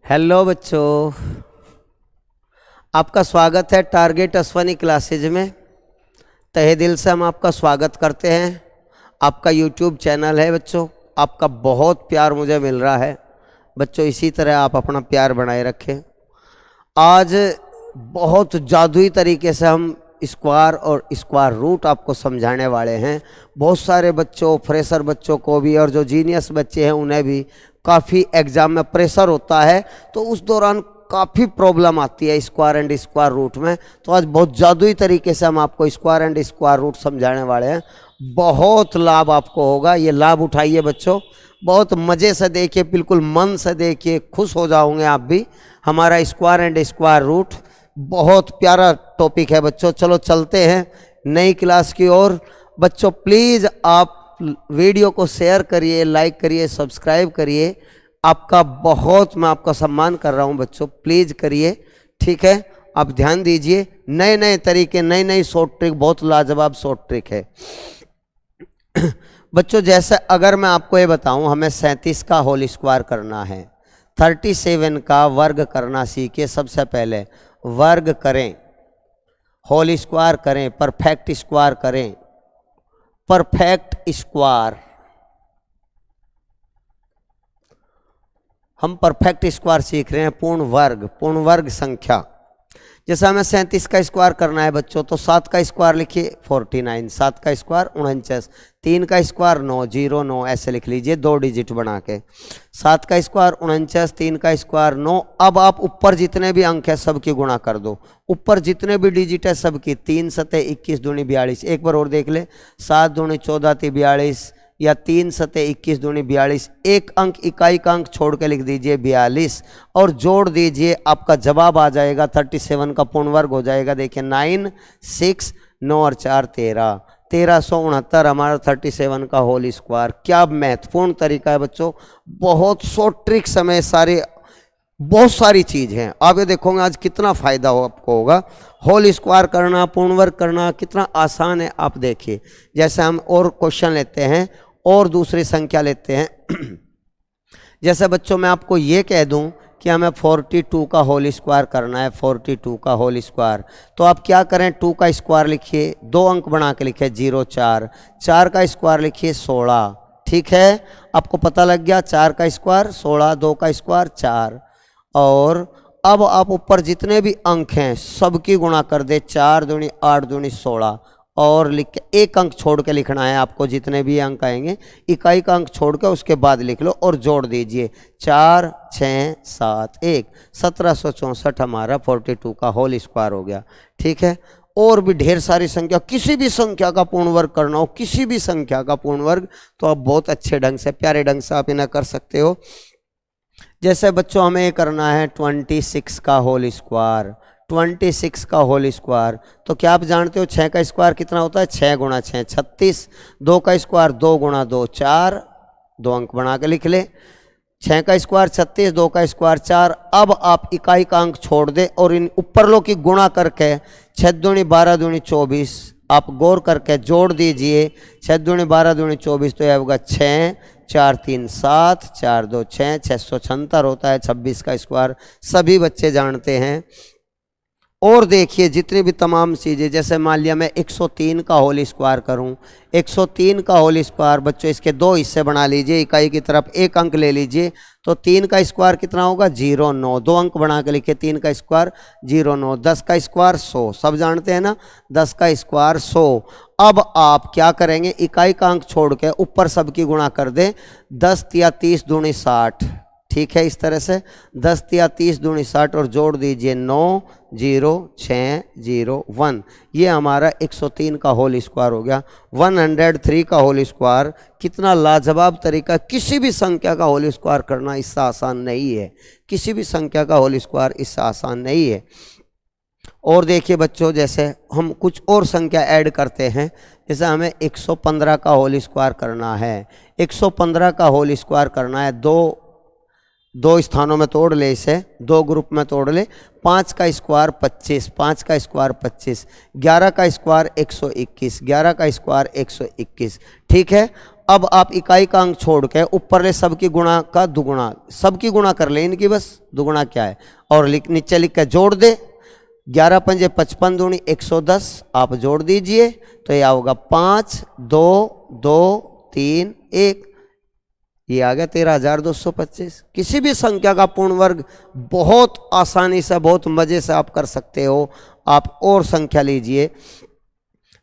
Hello बच्चों, आपका स्वागत है टारगेट अश्वनी क्लासेज में। तहे दिल से हम आपका स्वागत करते हैं। आपका यूट्यूब चैनल है बच्चों, आपका बहुत प्यार मुझे मिल रहा है बच्चों। इसी तरह आप अपना प्यार बनाए रखें। आज बहुत जादुई तरीके से हम स्क्वायर और स्क्वायर रूट आपको समझाने वाले हैं। बहुत सारे बच्चों, फ्रेशर बच्चों को भी और जो जीनियस बच्चे हैं उन्हें भी काफ़ी एग्ज़ाम में प्रेशर होता है, तो उस दौरान काफ़ी प्रॉब्लम आती है स्क्वायर एंड स्क्वायर रूट में। तो आज बहुत जादुई तरीके से हम आपको स्क्वायर एंड स्क्वायर रूट समझाने वाले हैं। बहुत लाभ आपको होगा, ये लाभ उठाइए बच्चों। बहुत मज़े से देखिए, बिल्कुल मन से देखिए, खुश हो जाओगे आप भी। हमारा स्क्वायर एंड स्क्वायर रूट बहुत प्यारा टॉपिक है बच्चों। चलो चलते हैं नई क्लास की ओर। बच्चों प्लीज़ आप वीडियो को शेयर करिए, लाइक करिए, सब्सक्राइब करिए। आपका बहुत मैं आपका सम्मान कर रहा हूं बच्चों, प्लीज़ करिए, ठीक है। आप ध्यान दीजिए, नए नए तरीके, नई नई शॉर्ट ट्रिक, बहुत लाजवाब शॉर्ट ट्रिक है बच्चों। जैसे अगर मैं आपको ये बताऊं, हमें 37 का होल स्क्वायर करना है, 37 का वर्ग करना सीखिए। सबसे पहले वर्ग करें, होल स्क्वायर करें, परफेक्ट स्क्वायर करें। परफेक्ट स्क्वायर, हम परफेक्ट स्क्वायर सीख रहे हैं। पूर्ण वर्ग संख्या। जैसे हमें 37 का स्क्वायर करना है बच्चों, तो 7 का स्क्वायर लिखिए 49, 7 का स्क्वायर 49, 3 का स्क्वायर 9, 0 9 ऐसे लिख लीजिए 2 डिजिट बना के। 7 का स्क्वायर 49, 3 का स्क्वायर 9। अब आप ऊपर जितने भी अंक है सबकी गुणा कर दो। ऊपर जितने भी डिजिट है सबकी। 3 सते 21 दूनी 42। एक बार और देख ले, 7 दूनी 14 ती 42, या 3 सते 21 दूनी 42। एक अंक, इकाई का अंक छोड़ के लिख दीजिए 42 और जोड़ दीजिए, आपका जवाब आ जाएगा 37 का पूर्ण वर्ग हो जाएगा। देखिए 9 6 9 और 4 13, 1369 हमारा 37 का होल स्क्वायर। क्या महत्वपूर्ण तरीका है बच्चों, बहुत शॉर्ट ट्रिक समय सारे, बहुत सारी चीज़ हैं। आप ये देखोगे आज कितना फ़ायदा हो आपको होगा। होल स्क्वायर करना, पूर्ण वर्ग करना कितना आसान है, आप देखिए। जैसे हम और क्वेश्चन लेते हैं और दूसरी संख्या लेते हैं जैसे बच्चों मैं आपको ये कह दूं कि हमें 42 का होल स्क्वायर करना है, 42 का होल स्क्वायर, तो आप क्या करें, 2 का स्क्वायर लिखिए, 2 अंक बना के लिखिए 0 4, 4 का स्क्वायर लिखिए 16, ठीक है। आपको पता लग गया, 4 का स्क्वायर 16, 2 का स्क्वायर 4। और अब आप ऊपर जितने भी अंक हैं सबकी गुणा कर दे, 4 दूनी 8 दूनी 16 और लिख के एक अंक छोड़ के लिखना है आपको। जितने भी अंक आएंगे इकाई का अंक छोड़ के उसके बाद लिख लो और जोड़ दीजिए। 4 6 7 1, 1764 हमारा 42 का होल स्क्वायर हो गया, ठीक है। और भी ढेर सारी संख्या, किसी भी संख्या का पूर्ण वर्ग करना हो, किसी भी संख्या का पूर्ण वर्ग, तो आप बहुत अच्छे ढंग से, प्यारे ढंग से आप इन्हें कर सकते हो। जैसे बच्चों हमें ये करना है 26 का होल स्क्वायर, 26 का होल स्क्वायर, तो क्या आप जानते हो 6 का स्क्वायर कितना होता है, 6 गुणा 6 36, 2 का स्क्वायर 2 गुणा 2 4, 2 अंक बना के लिख ले। 6 का स्क्वायर 36, 2 का स्क्वायर 4। अब आप इकाई का अंक छोड़ दे और इन ऊपरलों की गुणा करके 6 दूनी 12 दूनी 24, आप गौर करके जोड़ दीजिए। 6 दूनी 12 दूनी 24, तो यह होगा 6 4 3 7, 4 2 6, 676 होता है 26 का स्क्वायर, सभी बच्चे जानते हैं। और देखिए जितनी भी तमाम चीज़ें, जैसे मान लिया मैं 103 का होल स्क्वायर करूं, 103 का होल स्क्वायर बच्चों इसके 2 हिस्से बना लीजिए, इकाई की तरफ एक अंक ले लीजिए, तो 3 का स्क्वायर कितना होगा 0 9, 2 अंक बना के लिखिए, 3 का स्क्वायर 0 9, 10 का स्क्वायर 100, सब जानते हैं ना, 10 का स्क्वायर 100। अब आप क्या करेंगे, इकाई का अंक छोड़ के ऊपर सबकी गुणा कर दें, 10 या 30 दूनी 60, ठीक है। इस तरह से 10 या 30 दूनी 60 और जोड़ दीजिए 9 0 6 0 1, ये हमारा 103 का होल स्क्वायर हो गया। 103 का होल स्क्वायर, कितना लाजवाब तरीका। किसी भी संख्या का होल स्क्वायर करना इससे आसान नहीं है, किसी भी संख्या का होल स्क्वायर इससे आसान नहीं है। और देखिए बच्चों, जैसे हम कुछ और संख्या ऐड करते हैं, जैसे हमें 115 का होल स्क्वायर करना है, 115 का होल स्क्वायर करना है, दो स्थानों में तोड़ ले, इसे 2 ग्रुप में तोड़ ले। 5 का स्क्वायर 25, 5 का स्क्वायर 25, 11 का स्क्वायर 121, 11 का स्क्वायर 121, ठीक है। अब आप इकाई का अंक छोड़ के ऊपरले सबकी गुणा का दुगुना, सबकी गुणा कर ले, इनकी बस दुगुना क्या है, और नीचे लिख के जोड़ दे। 11 पंजे 55 दूनी 110, आप जोड़ दीजिए तो यह होगा 5 2 2 3 1, ये आ गया 13,225। किसी भी संख्या का पूर्ण वर्ग बहुत आसानी से, बहुत मज़े से आप कर सकते हो। आप और संख्या लीजिए,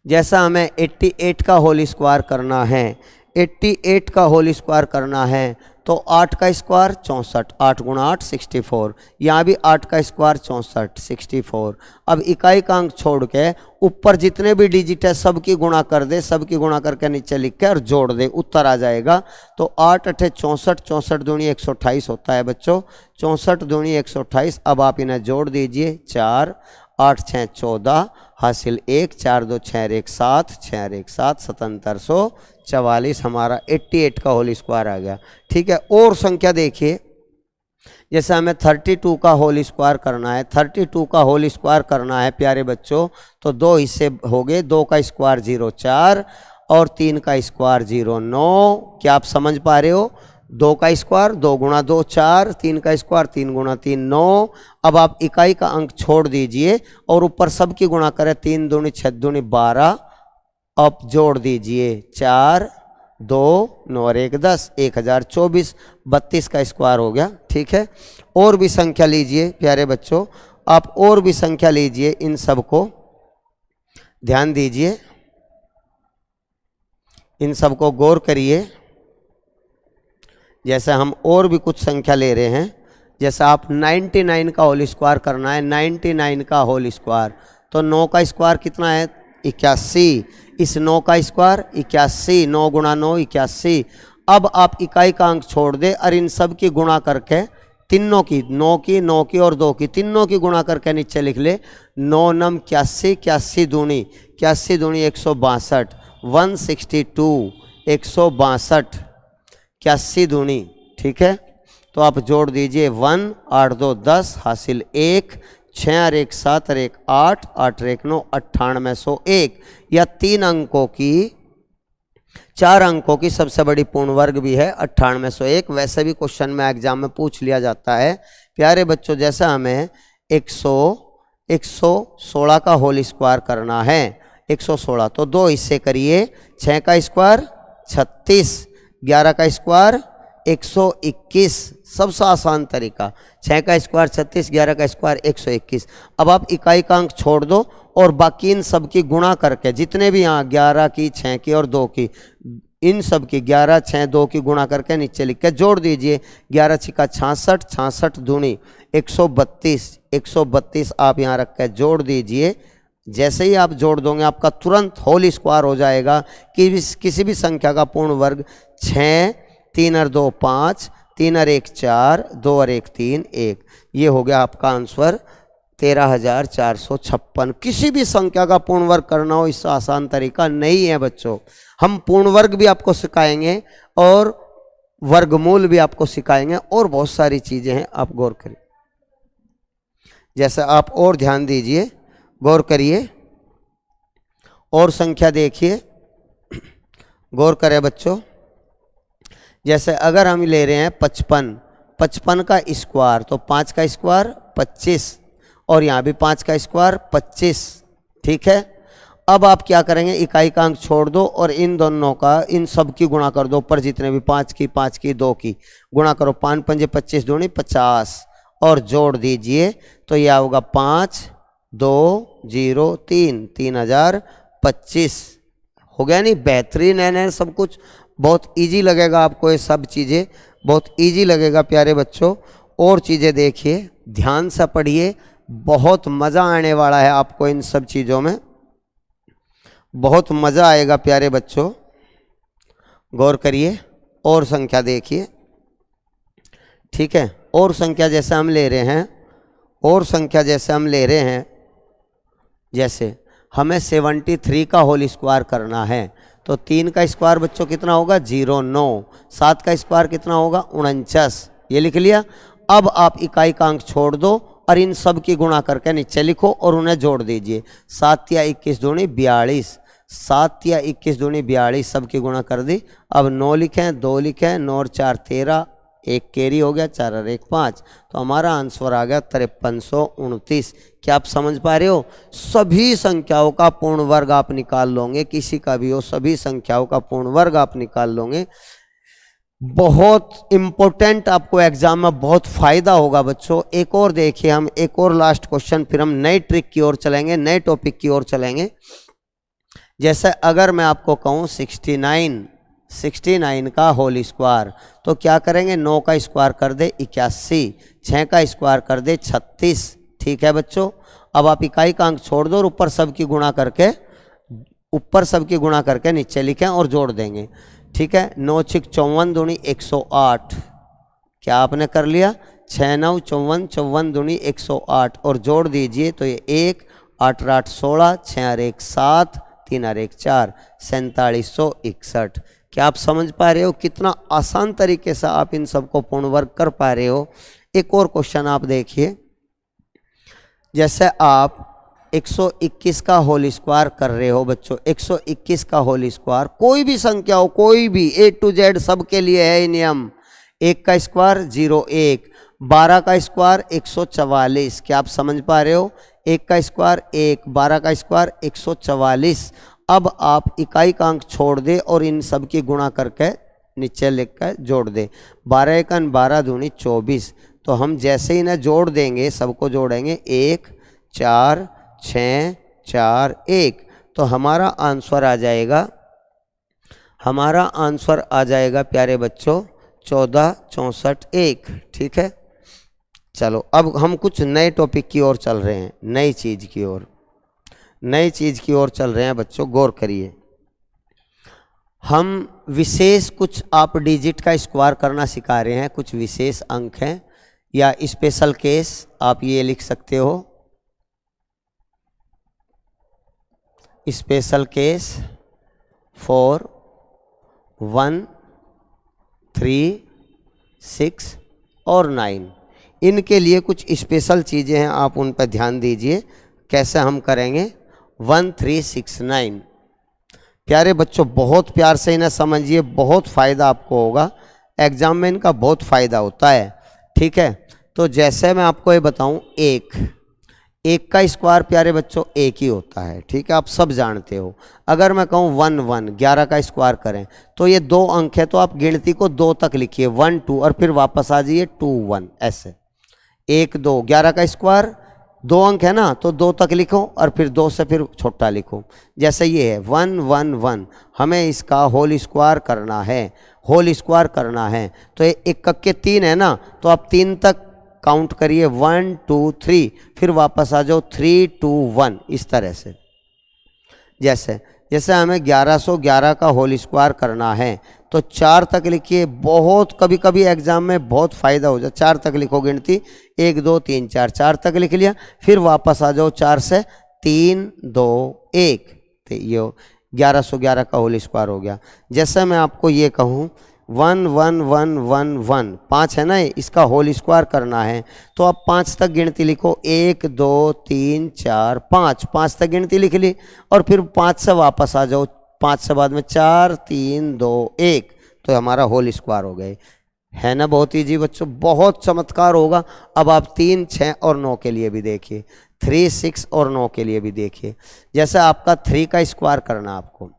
जैसा हमें 88 का होल स्क्वायर करना है, 88 का होल स्क्वायर करना है तो 8 का स्क्वायर 64, 8 गुणा 8 64, यहाँ भी 8 का स्क्वायर 64 64। अब इकाई का अंक छोड़ के ऊपर जितने भी डिजिट है सबकी गुणा कर दे, सबकी गुणा करके नीचे लिख के और जोड़ दे, उत्तर आ जाएगा। तो 8 8 64, 64 दूनी 128 होता है बच्चों, 64 दूनी 128। अब आप इन्हें जोड़ दीजिए, 4 8 6 14 हासिल 1, 4 2 6 1 7, 6 1 7, 7744 हमारा 88 का होल स्क्वायर आ गया। ठीक है, और संख्या देखिए, जैसे हमें 32 का होल स्क्वायर करना है, 32 का होल स्क्वायर करना है प्यारे बच्चों, तो दो हिस्से हो गए, 2 का स्क्वायर 0 4 और 3 का स्क्वायर 0 9। क्या आप समझ पा रहे हो? 2 का स्क्वायर 2 गुणा 2 4, 3 का स्क्वायर 3 गुणा 3 9। अब आप इकाई का अंक छोड़ दीजिए और ऊपर सबकी गुणा करें, 3 दूनी 6 दूनी 12, अब जोड़ दीजिए 4 2 9 और 1 10, 1024, 32 का स्क्वायर हो गया। ठीक है, और भी संख्या लीजिए प्यारे बच्चों, आप और भी संख्या लीजिए, इन सब को ध्यान दीजिए, इन सब को गौर करिए। जैसे हम और भी कुछ संख्या ले रहे हैं, जैसे आप 99 का होल स्क्वायर करना है, 99 का होल स्क्वायर, तो 9 का स्क्वायर कितना है 81, इस 9 का स्क्वायर 81, 9 गुणा 9 81। अब आप इकाई का अंक छोड़ दे और इन सब की गुणा करके, तीनों की 9 की 9 की और 2 की, तीनों की गुणा करके नीचे लिख ले, 9 9 81, 81 दूनी 162, 162 162, 81 दूनी। ठीक है, तो आप जोड़ दीजिए 1 8 2 10 हासिल 1, 6 और 1 7 और 1 8, 8 और 1 9, 9801। या 3 अंकों की, 4 अंकों की सबसे बड़ी पूर्ण वर्ग भी है 9801। वैसे भी क्वेश्चन में एग्जाम में पूछ लिया जाता है प्यारे बच्चों। जैसा हमें 116 का होल स्क्वायर करना है, 116, तो दो हिस्से करिए, 6 का स्क्वायर 36, 11 का स्क्वायर 121, सबसे आसान तरीका, 6 का स्क्वायर 36, 11 का स्क्वायर 121। अब आप इकाई का अंक छोड़ दो और बाकी इन सब की गुणा करके, जितने भी यहाँ 11 की 6 की और 2 की, इन सब की 11 6 2 की गुणा करके नीचे लिख के जोड़ दीजिए। 11 छिका 66, 66 दूनी 132, 132 आप यहाँ रख के जोड़ दीजिए। जैसे ही आप जोड़ दोगे आपका तुरंत होल स्क्वायर हो जाएगा कि किसी भी संख्या का पूर्ण वर्ग। 6 3 और 2 5, 3 और 1 4, 2 और 1 3 1, ये हो गया आपका आंसर 13,456। किसी भी संख्या का पूर्ण वर्ग करना हो इससे आसान तरीका नहीं है बच्चों। हम पूर्ण वर्ग भी आपको सिखाएंगे और वर्गमूल भी आपको सिखाएंगे और बहुत सारी चीज़ें हैं, आप गौर करिए। जैसे आप और ध्यान दीजिए, गौर करिए और संख्या देखिए, गौर करें बच्चों। जैसे अगर हम ले रहे हैं 55, 55 का स्क्वायर, तो 5 का स्क्वायर 25 और यहाँ भी 5 का स्क्वायर 25। ठीक है, अब आप क्या करेंगे, इकाई का अंक छोड़ दो और इन दोनों का, इन सब की गुणा कर दो, ऊपर जितने भी 5 की 2 की गुणा करो, 5 पंजे 25 दूनी 50 और जोड़ दीजिए तो यह होगा 5 2 0 3, 3025 हो गया। नहीं, बेहतरीन है सब कुछ, बहुत इजी लगेगा आपको, ये सब चीज़ें बहुत इजी लगेगा प्यारे बच्चों। और चीज़ें देखिए, ध्यान से पढ़िए, बहुत मज़ा आने वाला है आपको इन सब चीज़ों में, बहुत मज़ा आएगा प्यारे बच्चों। गौर करिए और संख्या देखिए। ठीक है, और संख्या जैसे हम ले रहे हैं, और संख्या जैसे हम ले रहे हैं, जैसे हमें 73 का होल स्क्वायर करना है, तो 3 का स्क्वायर बच्चों कितना होगा 09, 7 का स्क्वायर कितना होगा 49, ये लिख लिया। अब आप इकाई का अंक छोड़ दो और इन सब की गुणा करके नीचे लिखो और उन्हें जोड़ दीजिए। 7 या 21 दूनी 42, 7 या 21 दूनी 42, सबकी गुणा कर दी। अब 9 लिखें, 2 लिखें, 9 और 4 13, एक कैरी हो गया, 4 और 1 5, तो हमारा आंसर आ गया 5329। क्या आप समझ पा रहे हो? सभी संख्याओं का पूर्ण वर्ग आप निकाल लोगे, किसी का भी हो, सभी संख्याओं का पूर्ण वर्ग आप निकाल लोगे। बहुत इंपॉर्टेंट, आपको एग्जाम में बहुत फायदा होगा बच्चों। एक और देखिए, हम एक और लास्ट क्वेश्चन, फिर हम नई ट्रिक की ओर चलेंगे, नए टॉपिक की ओर चलेंगे। जैसे अगर मैं आपको कहूँ 69 का होल स्क्वायर, तो क्या करेंगे? 9 का स्क्वायर कर दे 81, 6 का स्क्वायर कर दे 36। ठीक है बच्चों, अब आप इकाई का अंक छोड़ दो और ऊपर सबकी गुणा करके नीचे लिखें और जोड़ देंगे। ठीक है, 9 6 54 दूनी 108, क्या आपने कर लिया? 6 9 54, 54 दूनी 108 और जोड़ दीजिए तो ये 1 8 8 16, 6 और 1 7, 3 और 1 4, 4761। क्या आप समझ पा रहे हो? कितना आसान तरीके से आप इन सबको पूर्ण वर्ग कर पा रहे हो। एक और क्वेश्चन आप देखिए, जैसे आप 121 का होल स्क्वायर कर रहे हो बच्चों, 121 का होल स्क्वायर, कोई भी संख्या हो, कोई भी A to Z सबके लिए है ये नियम। 1 का स्क्वायर 01, 12 का स्क्वायर 144। क्या आप समझ पा रहे हो? 1 का स्क्वायर 1, 12 का स्क्वायर 144। अब आप इकाई का अंक छोड़ दे और इन सब की गुणा करके नीचे लिख कर जोड़ दे। 12 1 12 दूनी 24, तो हम जैसे ही ना जोड़ देंगे, सबको जोड़ेंगे 1 4 6 4 1, तो हमारा आंसर आ जाएगा प्यारे बच्चों 14 64 1। ठीक है, चलो अब हम कुछ नए टॉपिक की ओर चल रहे हैं, नई चीज़ की ओर चल रहे हैं बच्चों, गौर करिए। हम विशेष कुछ आप डिजिट का स्क्वायर करना सिखा रहे हैं, कुछ विशेष अंक हैं या स्पेशल केस आप ये लिख सकते हो। स्पेशल केस 4 1 3 6 और 9, इनके लिए कुछ स्पेशल चीज़ें हैं, आप उन पर ध्यान दीजिए। कैसे हम करेंगे? 1 3 6 9। प्यारे बच्चों बहुत प्यार से इन्हें समझिए, बहुत फ़ायदा आपको होगा, एग्जाम में इनका बहुत फ़ायदा होता है। ठीक है, तो जैसे मैं आपको ये बताऊं, एक का स्क्वायर प्यारे बच्चों 1 ही होता है। ठीक है, आप सब जानते हो। अगर मैं कहूँ 1 1, 11 का स्क्वायर करें तो ये 2 अंक है, तो आप गिनती को 2 तक लिखिए, 1 2 और फिर वापस आ जाइए 2 1, ऐसे 1 2। 11 का स्क्वायर 2 अंक है ना, तो 2 तक लिखो और फिर 2 से फिर छोटा लिखो। जैसे ये है 1 1 1, हमें इसका होल स्क्वायर करना है, तो ये 1 के 3 है ना, तो आप 3 तक काउंट करिए, 1 2 3, फिर वापस आ जाओ 3 2 1, इस तरह से। जैसे हमें 1111 का होल स्क्वायर करना है तो 4 तक लिखिए। बहुत कभी कभी एग्जाम में बहुत फ़ायदा हो जाए, 4 तक लिखो गिनती, 1 2 3 4, 4 तक लिख लिया, फिर वापस आ जाओ 4 से 3 2 1, तो ये 1111 का होल स्क्वायर हो गया। जैसे मैं आपको ये कहूँ 1 1 1 1 1, 5 है ना, इसका होल स्क्वायर करना है, तो आप 5 तक गिनती लिखो, 1 2 3 4 5, 5 तक गिनती लिख ली और फिर 5 से वापस आ जाओ, 5 से बाद में 4 3 2 1, तो हमारा होल स्क्वायर हो गए। है ना बहुत ईजी बच्चों, बहुत चमत्कार होगा। अब आप 3 6 और 9 के लिए भी देखिए, 3 6 और 9 के लिए भी देखिए। जैसे आपका 3 का स्क्वायर करना आपको,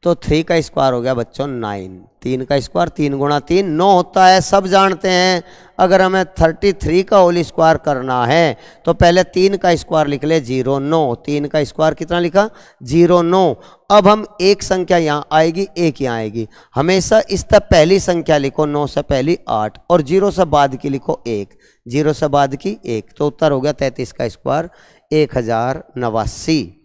तो 3 का स्क्वायर हो गया बच्चों 9, 3 का स्क्वायर 3 गुणा 3 9 होता है, सब जानते हैं। अगर हमें 33 का होल स्क्वायर करना है तो पहले 3 का स्क्वायर लिख ले 0 9, 3 का स्क्वायर कितना लिखा? 0 9। अब हम एक संख्या यहाँ आएगी, एक यहाँ आएगी, हमेशा इस तक पहली संख्या लिखो, 9 से पहली 8 और 0 से बाद की लिखो 1, 0 से बाद की 1, तो उत्तर हो गया 33 का स्क्वायर 1089।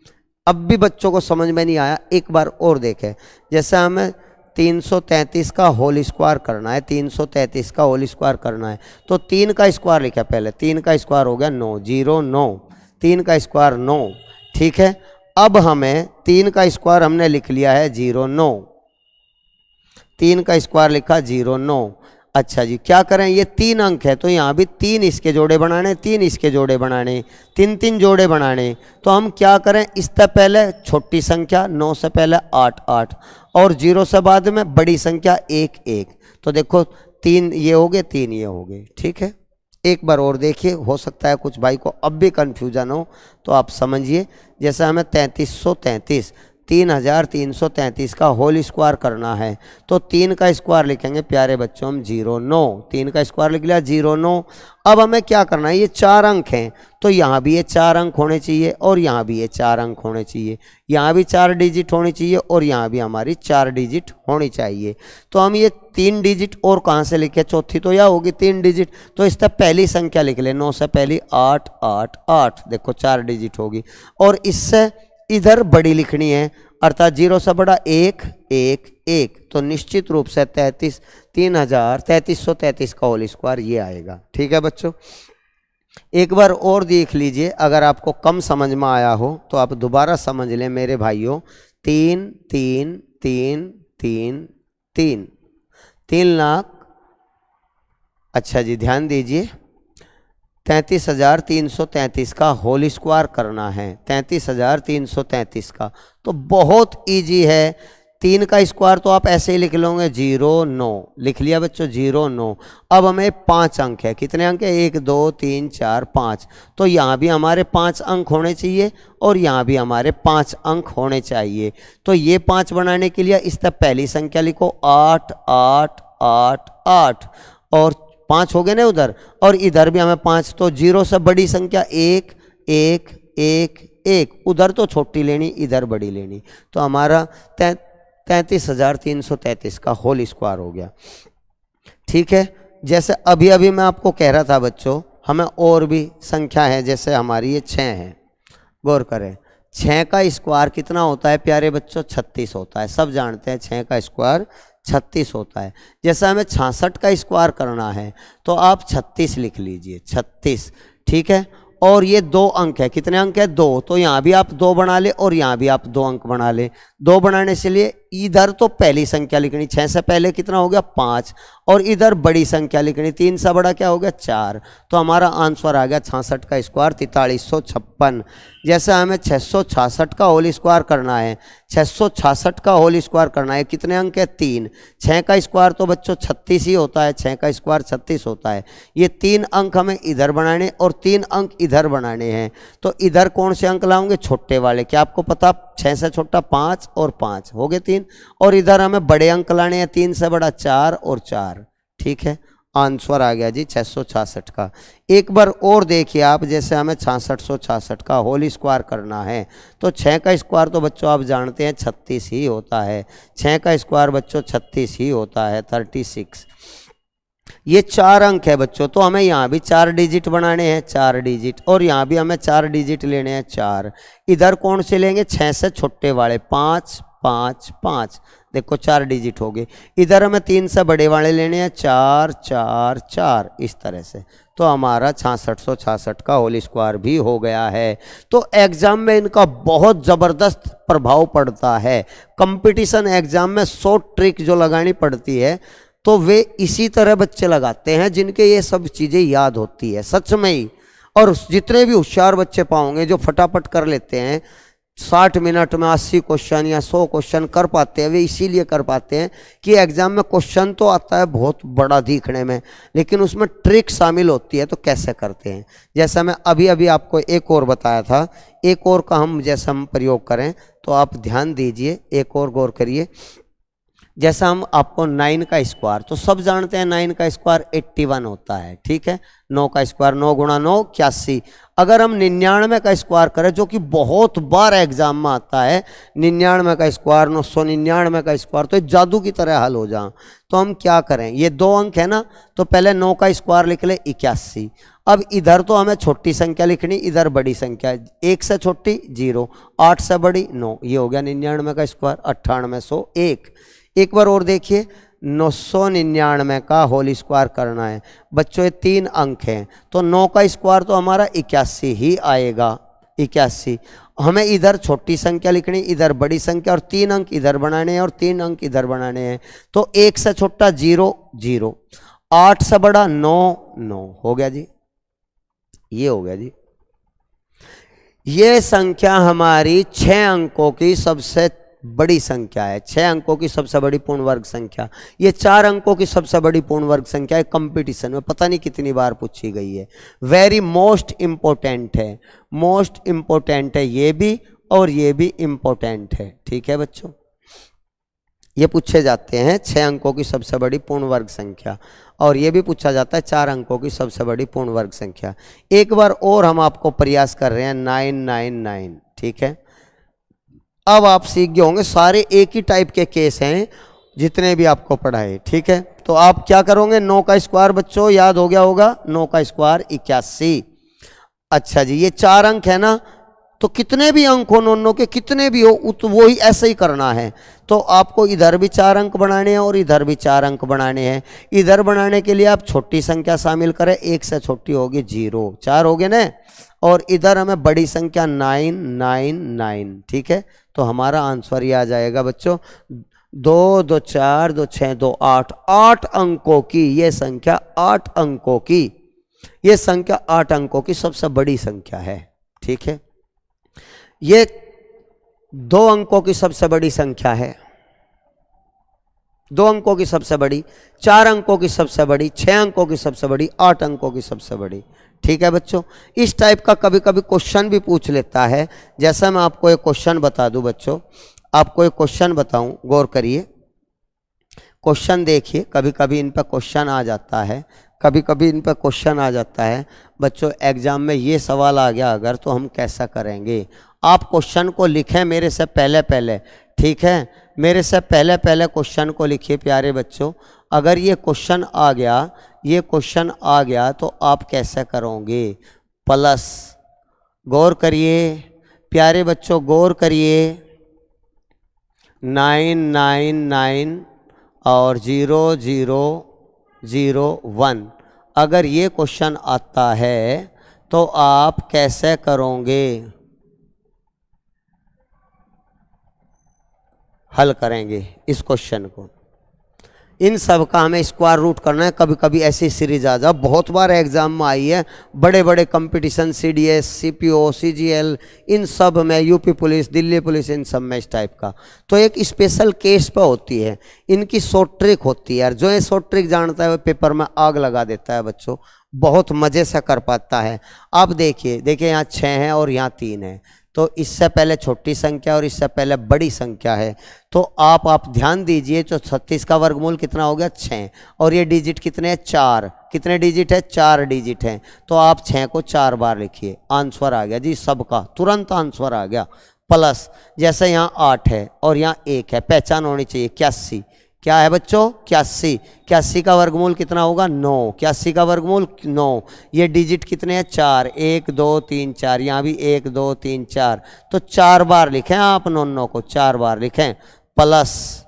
अब भी बच्चों को समझ में नहीं आया, एक बार और देखें। जैसे हमें 333 का होल स्क्वायर करना है, 333 का होल स्क्वायर करना है, तो 3 का स्क्वायर लिखा पहले, 3 का स्क्वायर हो गया 9 0 9, 3 का स्क्वायर 9। ठीक है, अब हमें 3 का स्क्वायर हमने लिख लिया है 0 9, 3 का स्क्वायर लिखा 0 9। अच्छा जी, क्या करें, ये 3 अंक है तो यहाँ भी 3 इसके जोड़े बनाने, 3 इसके जोड़े बनाने, 3 जोड़े बनाने। तो हम क्या करें, इससे पहले छोटी संख्या 9 से पहले 8 8 और 0 से बाद में बड़ी संख्या 1 1। तो देखो 3 ये हो गए, 3 ये हो गए। ठीक है, एक बार और देखिए, हो सकता है कुछ भाई को अब भी कन्फ्यूजन हो तो आप समझिए। जैसे हमें 3333 3333 का होल स्क्वायर करना है तो 3 का स्क्वायर लिखेंगे प्यारे बच्चों हम 09, 3 का स्क्वायर लिख लिया 09। अब हमें क्या करना है, ये 4 अंक हैं तो यहाँ भी ये 4 अंक होने चाहिए और यहाँ भी ये 4 अंक होने चाहिए, यहाँ भी 4 डिजिट होनी चाहिए और यहाँ भी हमारी 4 डिजिट होनी चाहिए। तो हम ये 3 डिजिट और कहाँ से लिखे, चौथी तो यह होगी 3 डिजिट, तो इससे पहली संख्या लिख ले, 9 से पहली 8 8 8, देखो 4 डिजिट होगी। और इससे इधर बड़ी लिखनी है अर्थात 0 से बड़ा 1 1 1, तो निश्चित रूप से 3333 का होल स्क्वायर ये आएगा। ठीक है बच्चों, एक बार और देख लीजिए, अगर आपको कम समझ में आया हो तो आप दोबारा समझ लें मेरे भाइयों। 3 3 3 3 3 3 लाख, अच्छा जी ध्यान दीजिए, 33,333 का होल स्क्वायर करना है, 33,333 का। तो बहुत इजी है, 3 का स्क्वायर तो आप ऐसे ही लिख लोगे 09, लिख लिया बच्चों 09। अब हमें 5 अंक है, कितने अंक है, 1 2 3 4 5, तो यहाँ भी हमारे 5 अंक होने चाहिए और यहाँ भी हमारे 5 अंक होने चाहिए। तो ये 5 बनाने के लिए इस तक पहली संख्या लिखो 8 8 8 8 और 5 हो गए ना उधर, और इधर भी हमें 5, तो 0 से बड़ी संख्या 1 1 1 1, उधर तो छोटी लेनी इधर बड़ी लेनी, तो हमारा 33,333 का होल स्क्वायर हो गया। ठीक है, जैसे अभी अभी मैं आपको कह रहा था बच्चों, हमें और भी संख्या है, जैसे हमारी ये 6 है, गौर करें 6 का स्क्वायर कितना होता है प्यारे बच्चों, 36 होता है, सब जानते हैं 6 का स्क्वायर 36 होता है। जैसा हमें 66 का स्क्वायर करना है तो आप 36 लिख लीजिए, 36। ठीक है, और ये 2 अंक है, कितने अंक है, 2, तो यहाँ भी आप 2 बना ले और यहाँ भी आप 2 अंक बना ले। 2 बनाने से लिए इधर तो पहली संख्या लिखनी, 6 से पहले कितना हो गया 5, और इधर बड़ी संख्या लिखनी, 3 से बड़ा क्या हो गया 4, तो हमारा आंसर आ गया 66 का स्क्वायर 4356। जैसे हमें 666 का होल स्क्वायर करना है, 666 का होल स्क्वायर करना है, कितने अंक है 3, 6 का स्क्वायर तो बच्चों 36 ही होता है, 6 का स्क्वायर 36 होता है। ये 3 अंक हमें इधर बनाने और 3 अंक इधर बनाने हैं, तो इधर कौन से अंक लाऊंगे, छोटे वाले, क्या आपको पता 6 से छोटा 5 और 5 हो गए 3, और इधर हमें बड़े अंक लाने हैं, 3 से बड़ा 4 और 4। ठीक है, आंसर आ गया जी 666 का। एक बार और देखिए आप, जैसे हमें 6666 का होल स्क्वायर करना है तो 6 का स्क्वायर तो बच्चों आप जानते हैं 36 ही होता है, 6 का स्क्वायर बच्चों 36 ही होता है 36। ये 4 अंक है बच्चों, तो हमें यहाँ भी 4 डिजिट बनाने हैं, 4 डिजिट, और यहाँ भी हमें 4 डिजिट लेने हैं 4। इधर कौन से लेंगे, 6 से छोटे वाले 5 5 5, देखो 4 डिजिट हो गए। इधर हमें 3 से बड़े वाले लेने हैं 4 4 4, इस तरह से, तो हमारा 6666 का होल स्क्वायर भी हो गया है। तो एग्जाम में इनका बहुत ज़बरदस्त प्रभाव पड़ता है। कंपटीशन एग्जाम में 100 ट्रिक जो लगानी पड़ती है तो वे इसी तरह बच्चे लगाते हैं जिनके ये सब चीज़ें याद होती है सच में ही। और जितने भी होशियार बच्चे पाओगे जो फटाफट कर लेते हैं, 60 मिनट में 80 क्वेश्चन या 100 क्वेश्चन कर पाते हैं, वे इसीलिए कर पाते हैं कि एग्जाम में क्वेश्चन तो आता है बहुत बड़ा दिखने में, लेकिन उसमें ट्रिक शामिल होती है, तो कैसे करते हैं। जैसा मैं अभी अभी आपको एक और बताया था, एक और का हम जैसा हम प्रयोग करें तो आप ध्यान दीजिए, एक और गौर करिए। जैसा हम आपको 9 का स्क्वायर, तो सब जानते हैं 9 का स्क्वायर 81 होता है। ठीक है, 9 का स्क्वायर 9 गुणा 9 81। अगर हम 99 का स्क्वायर करें, जो कि बहुत बार एग्जाम में आता है, 99 का स्क्वायर 999 का स्क्वायर, तो जादू की तरह हल हो जाए, तो हम क्या करें, ये 2 अंक है ना, तो पहले 9 का स्क्वायर लिख ले 81। अब इधर तो हमें छोटी संख्या लिखनी, इधर बड़ी संख्या, 1 से छोटी 0, 8 से बड़ी 9, ये हो गया 99 का स्क्वायर 9801। एक बार और देखिए, 999 का होल स्क्वायर करना है बच्चों, ये 3 अंक हैं, तो 9 का स्क्वायर तो हमारा 81 ही आएगा, 81। हमें इधर छोटी संख्या लिखनी, इधर बड़ी संख्या, और 3 अंक इधर बनाने हैं और 3 अंक इधर बनाने हैं, तो 1 से छोटा 0 0, 8 से बड़ा 9, 9 हो गया जी, ये हो गया जी। ये संख्या हमारी 6 अंकों की सबसे बड़ी संख्या है, 6 अंकों की सबसे बड़ी पूर्ण वर्ग संख्या। ये 4 अंकों की सबसे बड़ी पूर्ण वर्ग संख्या है, कंपटीशन में पता नहीं कितनी बार पूछी गई है। वेरी मोस्ट इंपॉर्टेंट है, मोस्ट इंपॉर्टेंट है ये भी और ये भी इंपॉर्टेंट है। ठीक है बच्चों, ये पूछे जाते हैं 6 अंकों की सबसे बड़ी पूर्ण वर्ग संख्या, और ये भी पूछा जाता है 4 अंकों की सबसे बड़ी पूर्ण वर्ग संख्या। एक बार और हम आपको प्रयास कर रहे हैं 999। ठीक है, अब आप सीख गए होंगे, सारे एक ही टाइप के केस हैं जितने भी आपको पढ़ाए। ठीक है, तो आप क्या करोगे, 9 का स्क्वायर बच्चों याद हो गया होगा, 9 का स्क्वायर 81। अच्छा जी, ये 4 अंक है ना, तो कितने भी अंक हो नोनो के, कितने भी हो तो वो ही ऐसे ही करना है। तो आपको इधर भी 4 अंक बनाने हैं और इधर भी 4 अंक बनाने हैं। इधर बनाने के लिए आप छोटी संख्या शामिल करें, 1 से छोटी होगी 0, 4 हो गए ना, और इधर हमें बड़ी संख्या 999। ठीक है, तो हमारा आंसर ये आ जाएगा बच्चों 2 2 4 2 6 2 8, 8 अंकों की ये संख्या, 8 अंकों की ये संख्या 8 अंकों की सबसे बड़ी संख्या है। ठीक है, ये 2 अंकों की सबसे बड़ी संख्या है, 2 अंकों की सबसे बड़ी, 4 अंकों की सबसे बड़ी, 6 अंकों की सबसे बड़ी, 8 अंकों की सबसे बड़ी। ठीक है बच्चों, इस टाइप का कभी कभी क्वेश्चन भी पूछ लेता है। जैसा मैं आपको एक क्वेश्चन बता दूं बच्चों, आपको एक क्वेश्चन बताऊं, गौर करिए, क्वेश्चन देखिए, कभी कभी इन पर क्वेश्चन आ जाता है, कभी कभी इन पर क्वेश्चन आ जाता है बच्चों। एग्जाम में ये सवाल आ गया अगर, तो हम कैसा करेंगे। आप क्वेश्चन को लिखें मेरे से पहले पहले, ठीक है, मेरे से पहले पहले क्वेश्चन को लिखिए प्यारे बच्चों। अगर ये क्वेश्चन आ गया, ये क्वेश्चन आ गया तो आप कैसे करोगे, प्लस, गौर करिए प्यारे बच्चों, गौर करिए, 999 और 0001। अगर ये क्वेश्चन आता है तो आप कैसे करोगे, हल करेंगे इस क्वेश्चन को। इन सब का हमें स्क्वायर रूट करना है। कभी कभी ऐसी सीरीज आ जा, बहुत बार एग्जाम में आई है, बड़े बड़े कंपटीशन, सीडीएस, सीपीओ, सीजीएल, इन सब में, यूपी पुलिस, दिल्ली पुलिस, इन सब में इस टाइप का। तो एक स्पेशल केस पर होती है, इनकी शॉर्ट ट्रिक होती है, और जो ये शॉर्ट ट्रिक जानता है वो पेपर में आग लगा देता है बच्चों, बहुत मज़े से कर पाता है। आप देखिए, देखिए यहाँ 6 है और यहाँ 3 है, तो इससे पहले छोटी संख्या और इससे पहले बड़ी संख्या है। तो आप ध्यान दीजिए, जो 36 का वर्गमूल कितना हो गया, 6, और ये डिजिट कितने हैं, 4। कितने डिजिट है, 4 डिजिट हैं। तो आप 6 को 4 बार लिखिए, आंसर आ गया जी सबका, तुरंत आंसर आ गया। प्लस, जैसे यहाँ 8 है और यहाँ 1 है, पहचान होनी चाहिए, 81। क्या है बच्चों, 81। 81 का वर्गमूल कितना होगा, 9। 81 का वर्गमूल 9। ये डिजिट कितने हैं, 4, 1 2 3 4, यहाँ भी 1 2 3 4, तो 4 बार लिखें आप, 9 को 4 बार लिखें। प्लस,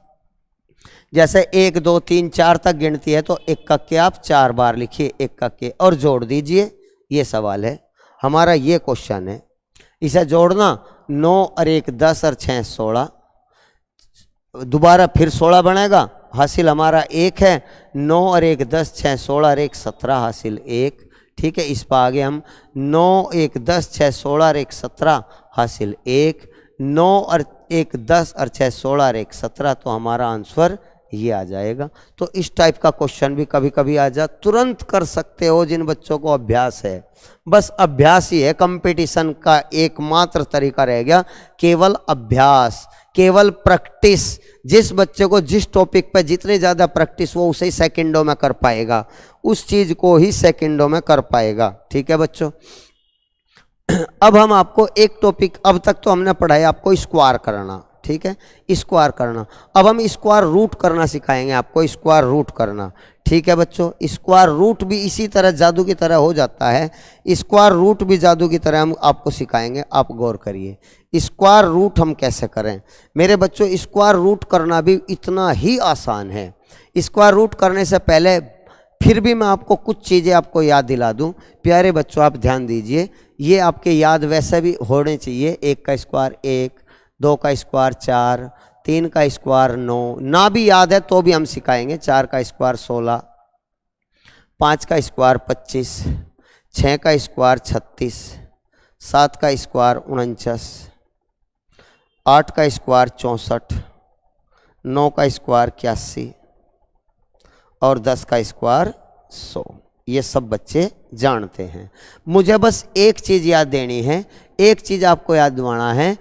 जैसे 1 2 3 4 तक गिनती है तो 1 के आप 4 बार लिखिए, 1 के, और जोड़ दीजिए। ये सवाल है हमारा, ये क्वेश्चन है, इसे जोड़ना, 9 और 1 10 और 6 16, दोबारा फिर 16 बनेगा, हासिल हमारा 1 है। 9 और 1 10, 6 16 और 1 17, हासिल 1। ठीक है, इस पर आगे हम 9 1 10 6 16 और 1 17, हासिल 1। 9 और 1 10 और 6 16 और 1 17, तो हमारा आंसर ये आ जाएगा। तो इस टाइप का क्वेश्चन भी कभी कभी आ जा, तुरंत कर सकते हो जिन बच्चों को अभ्यास है। बस अभ्यास ही है कंपटीशन का एकमात्र तरीका रह गया, केवल अभ्यास, केवल प्रैक्टिस। जिस बच्चे को जिस टॉपिक पर जितने ज़्यादा प्रैक्टिस, वो उसे ही सेकंडों में कर पाएगा, उस चीज़ को ही सेकंडों में कर पाएगा। ठीक है बच्चों, अब हम आपको एक टॉपिक, अब तक तो हमने पढ़ाई आपको स्क्वायर करना, ठीक है, स्क्वायर करना। अब हम स्क्वायर रूट करना सिखाएंगे आपको, स्क्वायर रूट करना। ठीक है बच्चों, स्क्वायर रूट भी इसी तरह जादू की तरह हो जाता है, स्क्वायर रूट भी जादू की तरह हम आपको सिखाएंगे। आप गौर करिए, स्क्वायर रूट हम कैसे करें मेरे बच्चों। स्क्वायर रूट करना भी इतना ही आसान है। स्क्वायर रूट करने से पहले फिर भी मैं आपको कुछ चीज़ें आपको याद दिला दूं। प्यारे बच्चों आप ध्यान दीजिए, ये आपके याद वैसे भी होने चाहिए। 1 का स्क्वायर 1, 2 का स्क्वायर 4, 3 का स्क्वायर 9, ना भी याद है तो भी हम सिखाएंगे। 4 का स्क्वायर 16, 5 का स्क्वायर 25, 6 का स्क्वायर 36, 7 का स्क्वायर 49, 8 का स्क्वायर 64, 9 का स्क्वायर 81 और 10 का स्क्वायर 100। ये सब बच्चे जानते हैं। मुझे बस एक चीज़ याद देनी है, एक चीज़ आपको याद दिलाना है,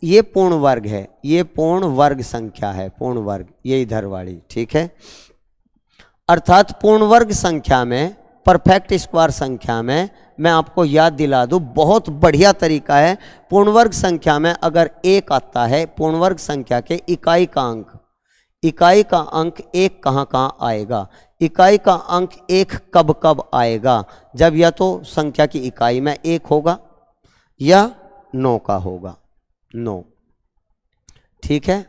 ये पूर्ण वर्ग है, ये पूर्ण वर्ग संख्या है, पूर्ण वर्ग, ये इधर वाली, ठीक है। अर्थात पूर्ण वर्ग संख्या में, परफेक्ट स्क्वायर संख्या में, मैं आपको याद दिला दूं, बहुत बढ़िया तरीका है। पूर्ण वर्ग संख्या में अगर 1 आता है, पूर्ण वर्ग संख्या के इकाई का अंक, इकाई का अंक 1 कहाँ कहाँ आएगा, इकाई का अंक 1 कब कब आएगा, जब या तो संख्या की इकाई में 1 होगा या 9 का होगा, 9, ठीक है,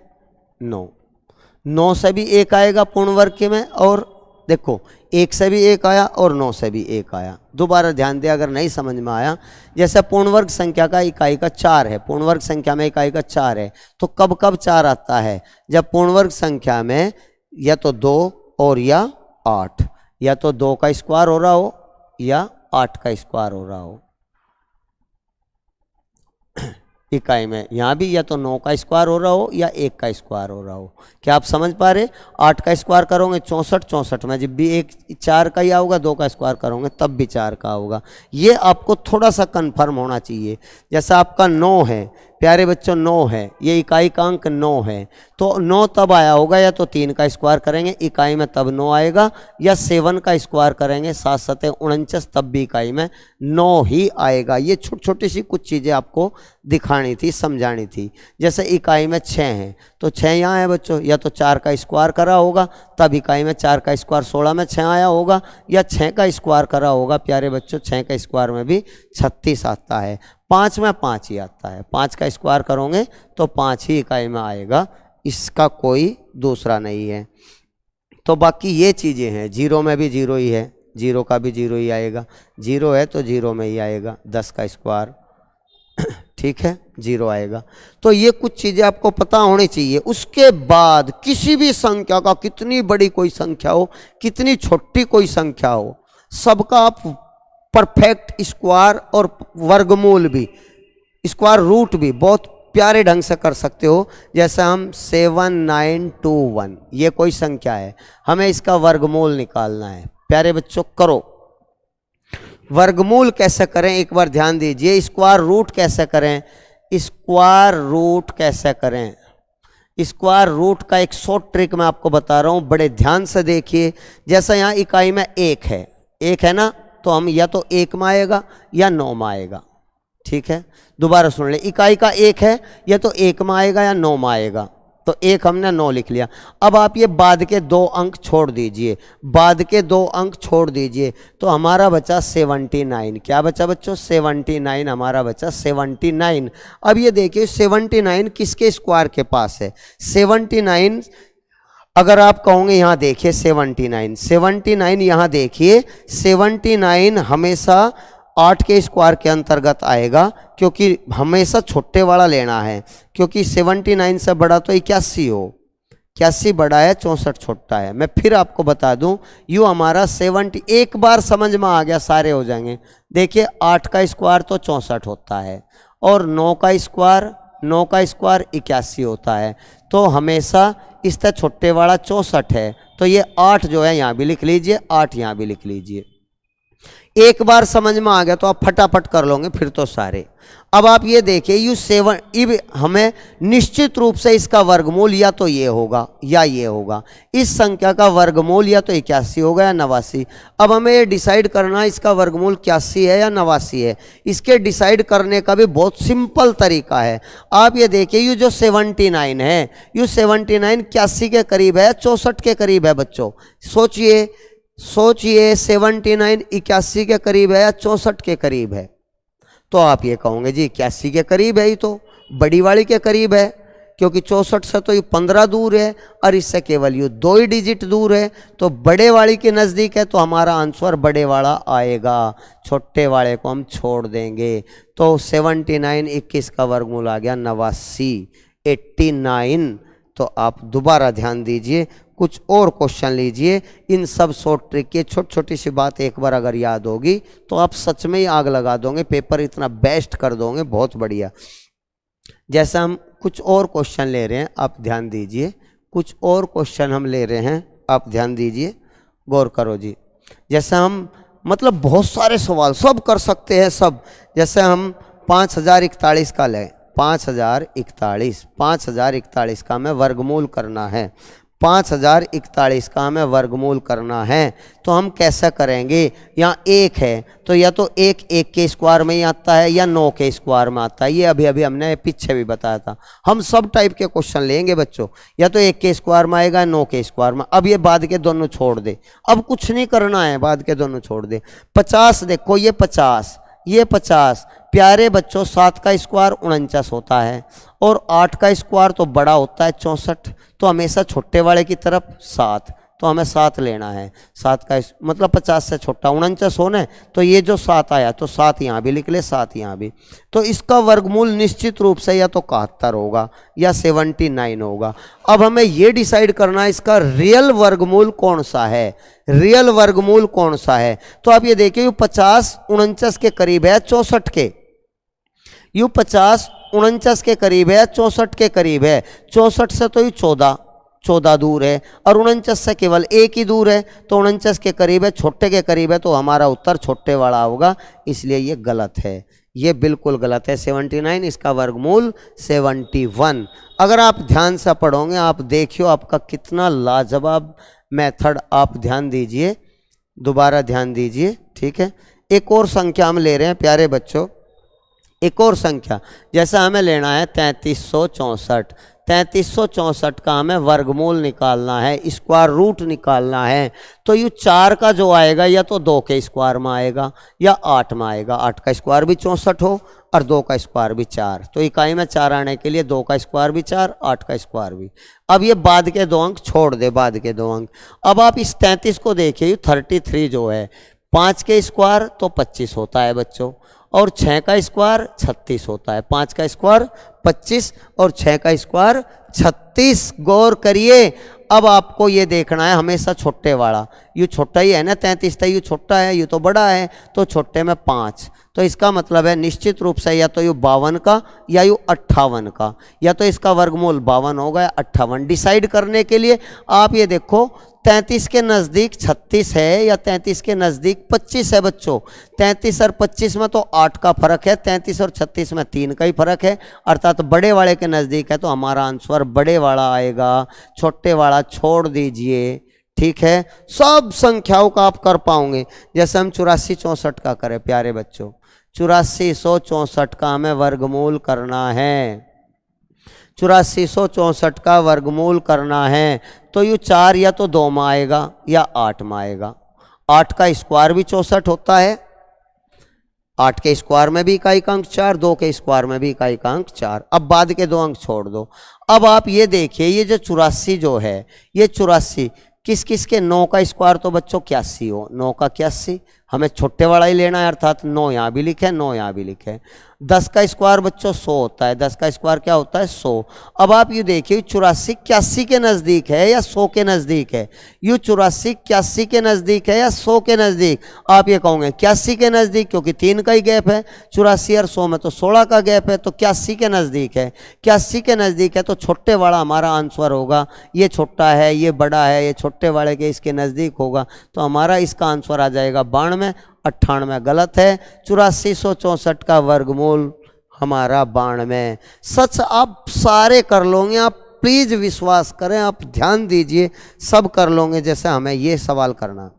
9 से भी 1 आएगा पूर्ण वर्ग के में, और देखो 1 से भी 1 आया और 9 से भी 1 आया। दोबारा ध्यान दे अगर नहीं समझ में आया, जैसे पूर्ण वर्ग संख्या का इकाई का 4 है, पूर्ण वर्ग संख्या में इकाई का 4 है, तो कब कब 4 आता है, जब पूर्ण वर्ग संख्या में या तो 2 और या 8, या तो 2 का स्क्वायर हो रहा हो या 8 का स्क्वायर हो रहा हो इकाई में, यहाँ भी या तो 9 का स्क्वायर हो रहा हो या 1 का स्क्वायर हो रहा हो। क्या आप समझ पा रहे? 8 का स्क्वायर करोगे 64, 64 में जब भी 1 4 का ही आऊगा, 2 का स्क्वायर करोगे तब भी 4 का होगा। ये आपको थोड़ा सा कंफर्म होना चाहिए। जैसा आपका 9 है प्यारे बच्चों, 9 है, ये इकाई का अंक 9 है, तो 9 तब आया होगा या तो 3 का स्क्वायर करेंगे इकाई में तब 9 आएगा, या 7 का स्क्वायर करेंगे 7 7 49 तब भी इकाई में 9 ही आएगा। ये छोटी छोटी सी कुछ चीज़ें आपको दिखानी थी, समझानी थी। जैसे इकाई में 6 है तो 6 यहाँ है बच्चों, या तो 4 का स्क्वायर करा होगा तब इकाई में 4 का स्क्वायर 16 में 6 आया होगा, या 6 का स्क्वायर करा होगा प्यारे बच्चों, 6 का स्क्वायर में भी 36 आता है, 5 में 5 ही आता है, 5 का स्क्वायर करोगे तो 5 ही इकाई में आएगा, इसका कोई दूसरा नहीं है। तो बाकी ये चीज़ें हैं, 0 में भी 0 ही है, 0 का भी 0 ही आएगा, 0 है तो 0 में ही आएगा, 10 का स्क्वायर ठीक है 0 आएगा। तो ये कुछ चीज़ें आपको पता होनी चाहिए। उसके बाद किसी भी संख्या का, कितनी बड़ी कोई संख्या हो, कितनी छोटी कोई संख्या हो, सबका आप परफेक्ट स्क्वायर और वर्गमूल भी, स्क्वायर रूट भी बहुत प्यारे ढंग से कर सकते हो। जैसे हम 7921 ये कोई संख्या है, हमें इसका वर्गमूल निकालना है। प्यारे बच्चों करो, वर्गमूल कैसे करें एक बार ध्यान दीजिए, स्क्वायर रूट कैसे करें, स्क्वायर रूट कैसे करें, स्क्वायर रूट का एक शॉर्ट ट्रिक मैं आपको बता रहा हूं, बड़े ध्यान से देखिए। जैसा यहाँ इकाई में 1 है, 1 है ना, तो हम या तो 1 में आएगा या 9 में आएगा, ठीक है। दोबारा सुन ले, इकाई का 1 है, या तो 1 में आएगा या 9 में आएगा, तो 1 हमने 9 लिख लिया। अब आप ये बाद के 2 अंक छोड़ दीजिए, बाद के 2 अंक छोड़ दीजिए, तो हमारा बचा 79। क्या बचा बच्चों? 79 हमारा बचा, 79। अब ये देखिए 79 किसके स्क्वायर के पास है? 79 अगर आप कहोगे यहाँ देखिए 79 यहाँ देखिए, 79 हमेशा 8 के स्क्वायर के अंतर्गत आएगा, क्योंकि हमेशा छोटे वाला लेना है, क्योंकि 79 से बड़ा तो 81 हो, 81 बड़ा है, 64 छोटा है। मैं फिर आपको बता दूं, यूँ हमारा 70 एक बार समझ में आ गया, सारे हो जाएंगे। देखिए 8 का स्क्वायर तो 64 होता है, और 9 का स्क्वायर 81 होता है, तो हमेशा इससे छोटे वाला 64 है, तो ये 8 जो है यहाँ भी लिख लीजिए, 8 यहाँ भी लिख लीजिए। एक बार समझ में आ गया तो आप फटाफट कर लोगे फिर तो सारे। अब आप ये देखिए इब हमें निश्चित रूप से इसका वर्गमूल या तो ये होगा या ये होगा, इस संख्या का वर्गमूल या तो 81 होगा या 89। अब हमें ये डिसाइड करना इसका वर्गमूल 81 है या 89 है। इसके डिसाइड करने का भी बहुत सिंपल तरीका है। आप ये देखिए ये जो 79 है, ये 79 81 के करीब है, 64 के करीब है बच्चों। सोचिए 79 81 के करीब है या 64 के करीब है? तो आप ये कहोगे जी 81 के करीब है, ही तो बड़ी वाली के करीब है, क्योंकि 64 से तो ये 15 दूर है और इससे केवल ये 2 ही डिजिट दूर है, तो बड़े वाली के नज़दीक है, तो हमारा आंसर बड़े वाला आएगा, छोटे वाले को हम छोड़ देंगे। तो 79 21 का वर्गमूल आ गया 89, 89। तो आप दोबारा ध्यान दीजिए, कुछ और क्वेश्चन लीजिए। इन सब शॉर्ट ट्रिक की छोटी छोटी सी बात एक बार अगर याद होगी तो आप सच में ही आग लगा दोगे, पेपर इतना बेस्ट कर दोगे, बहुत बढ़िया। जैसे हम कुछ और क्वेश्चन ले रहे हैं, आप ध्यान दीजिए, कुछ और क्वेश्चन हम ले रहे हैं, आप ध्यान दीजिए, गौर करो जी। जैसे हम मतलब बहुत सारे सवाल सब कर सकते हैं सब। जैसे हम 5041 का लें, 5041 का हमें वर्गमूल करना है, 5041 का हमें वर्गमूल करना है, तो हम कैसे करेंगे? यहाँ एक है तो या तो एक के स्क्वायर में ही आता है या 9 के स्क्वायर में आता है। ये अभी अभी हमने पीछे भी बताया था। हम सब टाइप के क्वेश्चन लेंगे बच्चों, या तो 1 के स्क्वायर में आएगा, 9 के स्क्वायर में। अब ये बाद के दोनों छोड़ दे, अब कुछ नहीं करना है, बाद के दोनों छोड़ दे। 50 देखो, ये 50, ये 50। प्यारे बच्चों 7 का स्क्वायर 49 होता है और 8 का स्क्वायर तो बड़ा होता है 64, तो हमेशा छोटे वाले की तरफ 7, तो हमें 7 लेना है। 7 का मतलब 50 से छोटा 49 होना, तो ये जो 7 आया तो 7 यहाँ भी लिख ले, 7 यहाँ भी। तो इसका वर्गमूल निश्चित रूप से या तो 71 होगा या 79 होगा। अब हमें ये डिसाइड करना है इसका रियल वर्गमूल कौन सा है, रियल वर्गमूल कौन सा है। तो आप ये देखिए, 50 49 के करीब है 64 के, यू 50 49 के करीब है, 64 के करीब है। 64 से तो ये 14 दूर है और 49 से केवल 1 ही दूर है, तो 49 के करीब है, छोटे के करीब है, तो हमारा उत्तर छोटे वाला होगा। इसलिए ये गलत है, ये बिल्कुल गलत है। 79, इसका वर्गमूल 71। अगर आप ध्यान से पढ़ोगे, आप देखियो आपका कितना लाजवाब मेथड। आप ध्यान दीजिए, दोबारा ध्यान दीजिए, ठीक है। एक और संख्या हम ले रहे हैं प्यारे बच्चों, एक और संख्या। जैसा हमें लेना है 3364, 3364 का हमें वर्गमूल निकालना है, स्क्वायर रूट निकालना है। तो ये 4 का जो आएगा या तो 2 के स्क्वायर में आएगा या 8 में आएगा। 8 का स्क्वायर भी 64 हो और 2 का स्क्वायर भी 4, तो इकाई में 4 आने के लिए 2 का स्क्वायर भी 4, 8 का स्क्वायर भी। अब ये बाद के 2 अंक छोड़ दे, बाद के 2 अंक। अब आप इस 33 को देखिए, 33 जो है 5 के स्क्वायर तो 25 होता है बच्चों, और 6 का स्क्वायर 36 होता है। 5 का स्क्वायर 25 और 6 का स्क्वायर 36। गौर करिए, अब आपको ये देखना है हमेशा छोटे वाला। यू छोटा ही है ना 33, तो यू छोटा है, यू तो बड़ा है, तो छोटे में 5। तो इसका मतलब है निश्चित रूप से या तो यू 52 का या यू 58 का, या तो इसका वर्गमूल 52 होगा या 58। डिसाइड करने के लिए आप ये देखो, 33 के नज़दीक 36 है या 33 के नज़दीक 25 है बच्चों। 33 और 25 में तो 8 का फर्क है, 33 और 36 में 3 का ही फर्क है, अर्थात बड़े वाले के नज़दीक है, तो हमारा आंसर बड़े वाला आएगा। छोटे वाला छोड़ दीजिए, ठीक है। सब संख्याओं का आप कर पाओगे। जैसे हम 8464 का करें प्यारे बच्चों, 8464 का हमें वर्गमूल करना है, 8464 का वर्गमूल करना है। तो ये 4 या तो 2 में आएगा या 8 में आएगा। 8 का स्क्वायर भी 64 होता है, 8 के स्क्वायर में भी इकाई का अंक 4, 2 के स्क्वायर में भी इकाई का अंक 4। अब बाद के 2 अंक छोड़ दो। अब आप ये देखिए, ये जो 84 जो है, ये 84 किस किस के 9 का स्क्वायर तो बच्चों 81 हो, 9 का 81, हमें छोटे वाला ही लेना है, अर्थात 9 यहाँ भी लिखे, 9 यहाँ भी लिखे। 10 का स्क्वायर बच्चों 100 होता है, 10 का स्क्वायर क्या होता है 100। अब आप ये देखिए, 84 81 के नज़दीक है या 100 के नज़दीक है? ये 84 81 के नज़दीक है या 100 के नज़दीक? आप ये कहोगे 81 के नज़दीक, क्योंकि 3 का ही गैप है। 84 और 100 में तो 16 का गैप है, तो 81 के नज़दीक है। 81 के नज़दीक है तो छोटे वाला हमारा आंसर होगा। ये छोटा है, ये बड़ा है, ये छोटे वाले के इसके नज़दीक होगा, तो हमारा इसका आंसर आ जाएगा 92। 98 गलत है। 8464 का वर्गमूल हमारा 92। सच आप सारे कर लोगे, आप प्लीज विश्वास करें, आप ध्यान दीजिए, सब कर लोगे। जैसे हमें ये सवाल करना,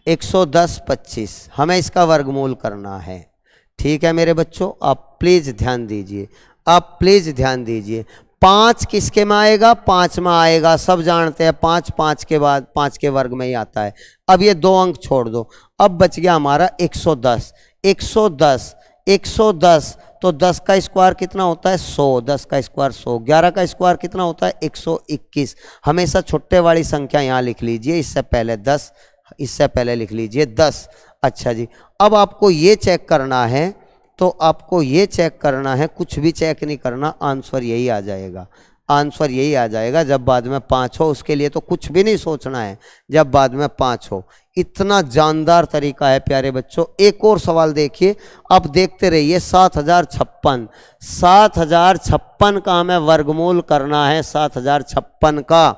110 25 हमें इसका वर्गमूल करना है, ठीक है मेरे बच्चों। आप प्लीज ध्यान दीजिए, आप प्लीज ध्यान दीजिए। 5 किसके में आएगा? 5 में आएगा, सब जानते हैं। 5 5 के बाद 5 के वर्ग में ही आता है। अब ये 2 अंक छोड़ दो, अब बच गया हमारा 110। 110 110 तो 10 का स्क्वायर कितना होता है 100, 10 का स्क्वायर 100। 11 का स्क्वायर कितना होता है 121। हमेशा छोटे वाली संख्या यहाँ लिख लीजिए, इससे पहले 10, इससे पहले लिख लीजिए 10। अच्छा जी, अब आपको ये चेक करना है, तो आपको ये चेक करना है, कुछ भी चेक नहीं करना, आंसर यही आ जाएगा। आंसर यही आ जाएगा जब बाद में 5 हो। उसके लिए तो कुछ भी नहीं सोचना है, जब बाद में 5 हो। इतना जानदार तरीका है प्यारे बच्चों। एक और सवाल देखिए, अब देखते रहिए। 7056, 7056 का हमें वर्गमूल करना है, 7056 का।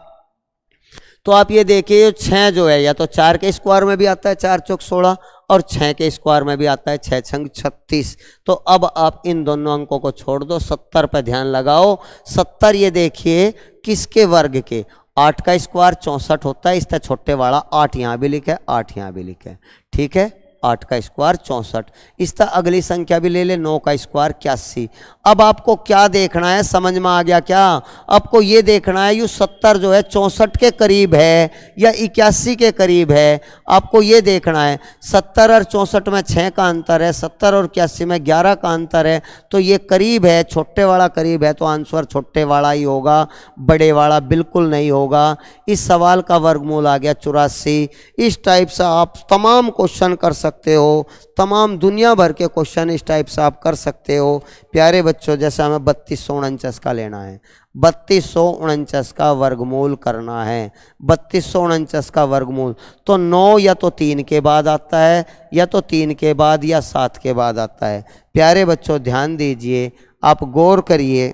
तो आप ये देखिए 6 जो है या तो 4 के स्क्वायर में भी आता है, 4 चौक 16, और 6 के स्क्वायर में भी आता है, 6 छंग 36। तो अब आप इन दोनों अंकों को छोड़ दो, 70 पे ध्यान लगाओ। 70 ये देखिए किसके वर्ग के, 8 का स्क्वायर 64 होता है, इसका छोटे वाला 8 यहाँ भी लिखा है, 8 यहाँ भी लिखा है, ठीक है। 8 का स्क्वायर 64। इसका अगली संख्या भी ले ले, 9 का स्क्वायर 81। अब आपको क्या देखना है, समझ में आ गया क्या? आपको ये देखना है यू 70 जो है 64 के करीब है या 81 के करीब है। आपको ये देखना है 70 और 64 में 6 का अंतर है, 70 और 81 में 11 का अंतर है। तो ये करीब है, छोटे वाला करीब है, तो आंसर छोटे वाला ही होगा, बड़े वाला बिल्कुल नहीं होगा। इस सवाल का वर्गमूल आ गया 84। इस टाइप से आप तमाम क्वेश्चन कर सकते हो, तमाम दुनिया भर के क्वेश्चन इस टाइप से आप कर सकते हो प्यारे बच्चों। जैसे हमें 3249 का लेना है, 3249 का वर्गमूल करना है, 3249 का वर्गमूल। तो 9 या तो 3 के बाद आता है, या तो 3 के बाद या 7 के बाद आता है। प्यारे बच्चों ध्यान दीजिए, आप गौर करिए।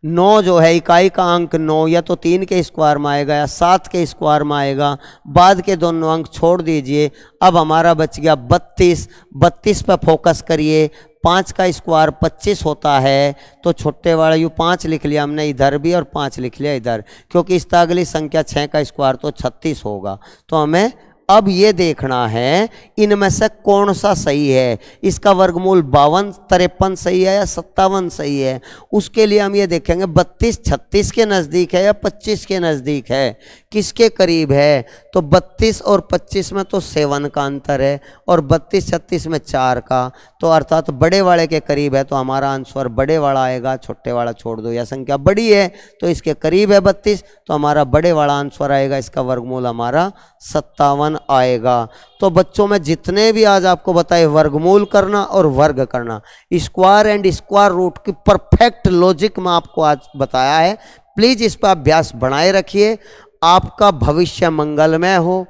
9 जो है इकाई का अंक 9 या तो 3 के स्क्वायर में आएगा या 7 के स्क्वायर में आएगा। बाद के दोनों अंक छोड़ दीजिए। अब हमारा बच गया 32। 32 पे फोकस करिए। 5 का स्क्वायर 25 होता है, तो छोटे वाला यू 5 लिख लिया हमने इधर भी और 5 लिख लिया इधर, क्योंकि इस अगली संख्या 6 का स्क्वायर तो 36 होगा। तो हमें अब ये देखना है इनमें से कौन सा सही है। इसका वर्गमूल 52, 53 सही है या 57 सही है। उसके लिए हम ये देखेंगे 32 36 के नज़दीक है या 25 के नज़दीक है, किसके करीब है। तो 32 और 25 में तो 7 का अंतर है, और 32 36 में 4 का, तो अर्थात बड़े वाले के करीब है। तो हमारा आंसर बड़े वाला आएगा, छोटे वाला छोड़ दो। यह संख्या बड़ी है तो इसके करीब है 32, तो हमारा बड़े वाला आंसर आएगा। इसका वर्गमूल हमारा 57 आएगा। तो बच्चों में जितने भी आज आपको बताए वर्गमूल करना और वर्ग करना, स्क्वायर एंड स्क्वायर रूट की परफेक्ट लॉजिक में आपको आज बताया है। प्लीज इस पर अभ्यास बनाए रखिए, आपका भविष्य मंगलमय हो।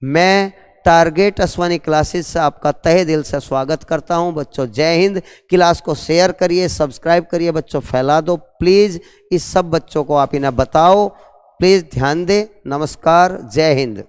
मैं टारगेट अश्वनी क्लासेस से आपका तहे दिल से स्वागत करता हूं। बच्चों जय हिंद। क्लास को शेयर करिए, सब्सक्राइब करिए, बच्चों फैला दो प्लीज। इस सब बच्चों को आप इन्हें बताओ, प्लीज ध्यान दें। नमस्कार, जय हिंद।